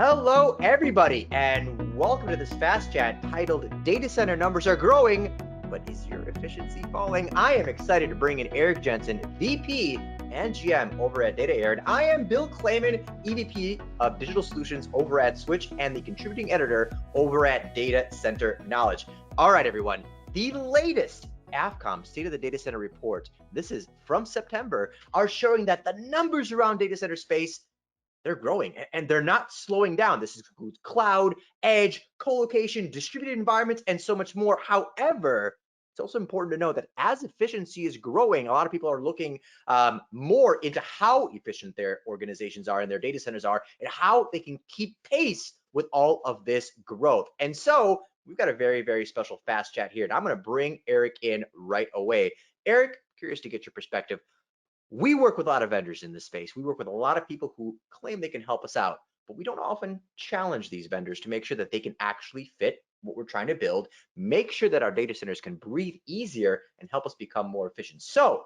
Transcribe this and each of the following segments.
Hello, everybody, and welcome to this fast chat titled Data Center Numbers Are Growing, but Is Your Efficiency Falling? I am excited to bring in Eric Jensen, VP and GM over at DataAir, and I am Bill Clayman, EVP of Digital Solutions over at Switch and the contributing editor over at Data Center Knowledge. All right, everyone, the latest AFCOM State of the Data Center report, this is from September, are showing that the numbers around data center space, they're growing and they're not slowing down. This includes cloud, edge, co-location, distributed environments, and so much more. However, it's also important to know that as efficiency is growing, a lot of people are looking more into how efficient their organizations are and their data centers are and how they can keep pace with all of this growth. And so we've got a very, very special fast chat here. And I'm going to bring Eric in right away. Eric, curious to get your perspective. We work with a lot of vendors in this space. We work with a lot of people who claim they can help us out, but we don't often challenge these vendors to make sure that they can actually fit what we're trying to build, make sure that our data centers can breathe easier and help us become more efficient. So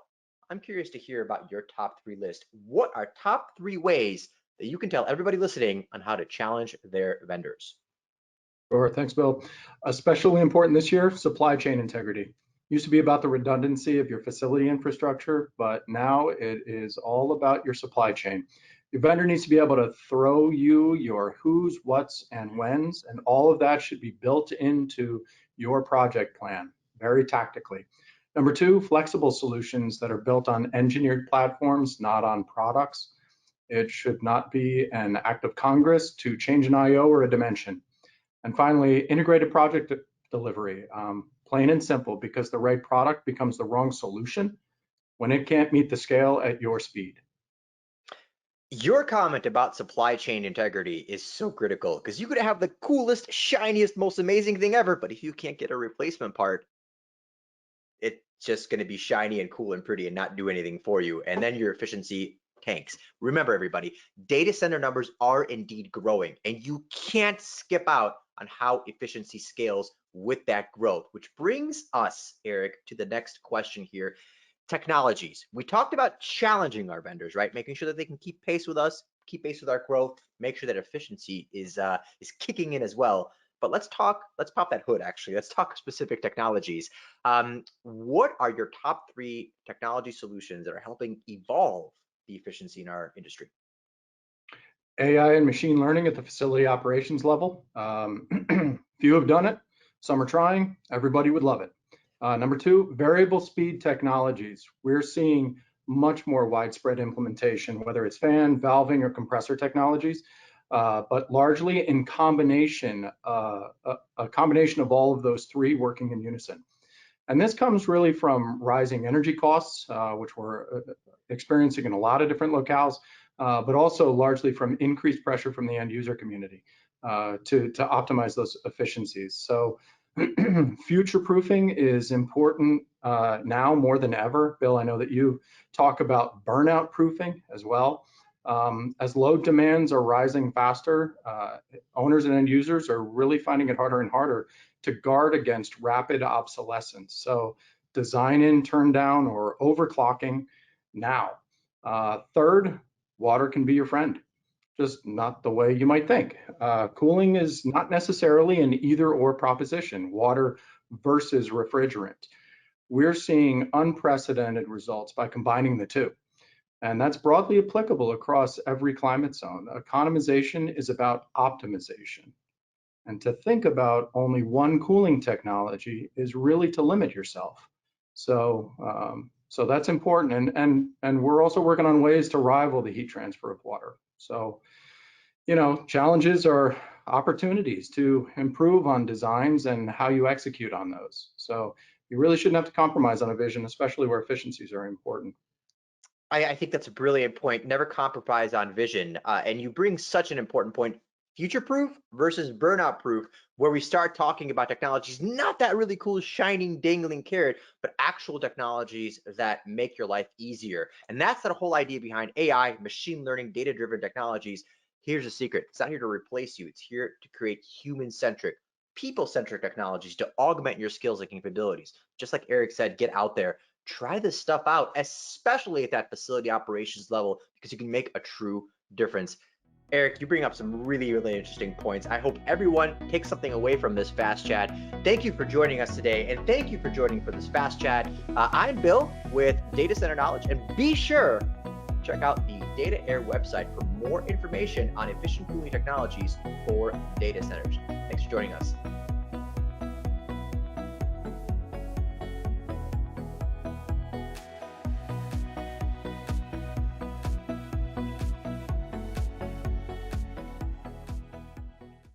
I'm curious to hear about your top 3 list. What are top 3 ways that you can tell everybody listening on how to challenge their vendors? Sure, thanks, Bill. Especially important this year, supply chain integrity. Used to be about the redundancy of your facility infrastructure, but now it is all about your supply chain. Your vendor needs to be able to throw you your who's, what's, and when's, and all of that should be built into your project plan, very tactically. Number 2, flexible solutions that are built on engineered platforms, not on products. It should not be an act of Congress to change an IO or a dimension. And finally, integrated project delivery, plain and simple, because the right product becomes the wrong solution when it can't meet the scale at your speed. Your comment about supply chain integrity is so critical because you could have the coolest, shiniest, most amazing thing ever, but if you can't get a replacement part, it's just going to be shiny and cool and pretty and not do anything for you. And then your efficiency tanks. Remember, everybody, data center numbers are indeed growing, and you can't skip out on how efficiency scales with that growth, which brings us, Eric, to the next question here. Technologies. We talked about challenging our vendors, right? Making sure that they can keep pace with us, keep pace with our growth, make sure that efficiency is kicking in as well. But let's pop that hood actually. Let's talk specific technologies. What are your top 3 technology solutions that are helping evolve the efficiency in our industry? AI and machine learning at the facility operations level. Few have done it, some are trying, everybody would love it. Number 2, variable speed technologies. We're seeing much more widespread implementation, whether it's fan, valving, or compressor technologies, but largely in combination, a combination of all of those 3 working in unison. And this comes really from rising energy costs, which we're experiencing in a lot of different locales, but also largely from increased pressure from the end user community to optimize those efficiencies. So future proofing is important now more than ever. Bill, I know that you talk about burnout proofing as well. As load demands are rising faster, owners and end users are really finding it harder and harder to guard against rapid obsolescence. So design in, turn down, or overclocking now. Third, water can be your friend, just not the way you might think. Cooling is not necessarily an either or proposition, water versus refrigerant. We're seeing unprecedented results by combining the 2. And that's broadly applicable across every climate zone. Economization is about optimization. And to think about only one cooling technology is really to limit yourself. So that's important. And we're also working on ways to rival the heat transfer of water. So, challenges are opportunities to improve on designs and how you execute on those. So you really shouldn't have to compromise on a vision, especially where efficiencies are important. I think that's a brilliant point. Never compromise on vision. And you bring such an important point, future proof versus burnout proof, where we start talking about technologies, not that really cool, shining, dangling carrot, but actual technologies that make your life easier. And that's the whole idea behind AI, machine learning, data-driven technologies. Here's a secret. It's not here to replace you. It's here to create human-centric, people-centric technologies to augment your skills and capabilities. Just like Eric said, get out there. Try this stuff out, especially at that facility operations level, because you can make a true difference. Eric, you bring up some really, really interesting points. I hope everyone takes something away from this Fast Chat. Thank you for joining us today, and thank you for joining for this Fast Chat. I'm Bill with Data Center Knowledge, and be sure to check out the Data Air website for more information on efficient cooling technologies for data centers. Thanks for joining us.